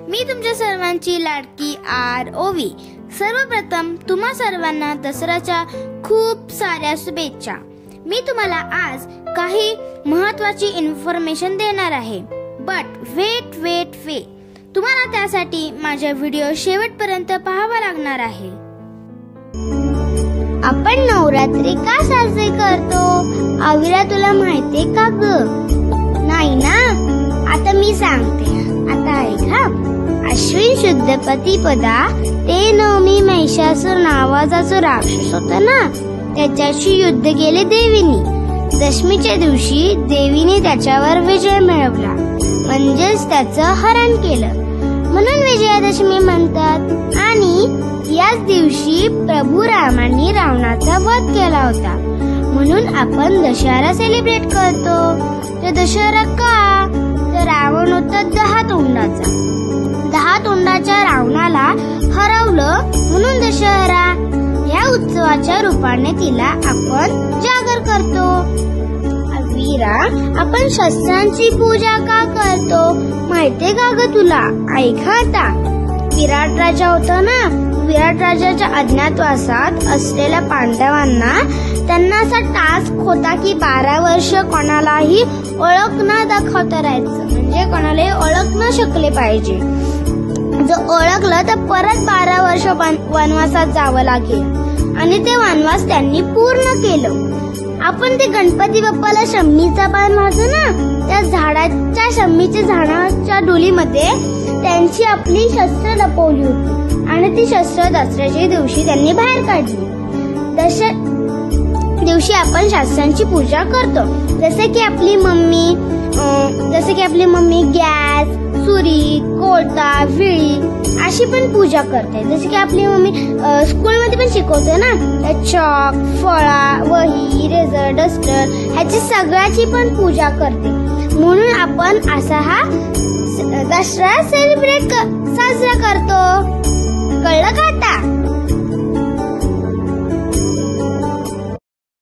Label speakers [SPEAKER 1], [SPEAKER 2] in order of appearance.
[SPEAKER 1] मी तुमच्या सर्वांची लाडकी आर.ओ.व्ही. सर्वप्रथम तुम्हा सर्वांना दसऱ्याच्या खूप साऱ्या शुभेच्छा. मी तुम्हाला आज काही महत्त्वाची इन्फॉर्मेशन देणार आहे. बट वेट तुम्हाला त्यासाठी माझा व्हिडिओ शेवटपर्यंत पाहावा लागणार आहे.
[SPEAKER 2] आपण नवरात्री का साजरी करतो अविरा, तुला माहितीये का ग? नाही ना? आता मी सांगते, आता ऐका. अश्विन शुद्ध प्रतिपदा ते नवमी महिषासुर नावाचा जो राक्षस होता ना, त्याच्याशी युद्ध केले देवीनी. दशमीच्या दिवशी देवीने त्याच्यावर विजय मिळवला, म्हणजेच त्याचं हरण केलं, म्हणून विजयादशमी म्हणतात. आणि याच दिवशी प्रभू रामांनी रावणाचा वध केला होता, म्हणून आपण दशहरा सेलिब्रेट करतो. तर दशहरा का? तर रावण होता 10 तोंडाचा. 10 तोंडाच्या रावणाला हरवलं, म्हणून दशहरा. या उत्सवाच्या रूपाने तिला आपण जागर करतो. अविरा, आपण शस्त्रांची पूजा का करतो माहितीये का ग तुला? ऐका आता. विराट राजा होता ना, विराट राजाच्या अज्ञातवासात असलेल्या पांडवांना त्यांना असा टास्क होता की 12 वर्ष कोणालाही ओळख न दाखवता राहायचं, म्हणजे कोणालाही ओळख न शकले पाहिजे. जर ओळखलं तर परत 12 वर्ष वनवासात जावं लागेल, आणि ते वनवास त्यांनी पूर्ण केलं. आपण ते गणपती बाप्पाला शम्मीचा पान वाजतो ना, त्या झाडाच्या शम्मीच्या झाडाच्या डोलीमध्ये त्यांची आपली शस्त्र लपवली होती, आणि ती शस्त्र दसऱ्याच्या दिवशी त्यांनी बाहेर काढली. दिवशी आपण शास्त्रांची पूजा करतो, जसे की आपली मम्मी गॅस, सुरी, कोळता, विळी अशी पण पूजा करते. जसे की आपली मम्मी स्कूलमध्ये पण शिकवते ना, चॉक, फळा, वही, रेझर, डस्टर ह्याची सगळ्याची पण पूजा करते. म्हणून आपण असा हा दसरा साजरा करतो. कळलं का आता?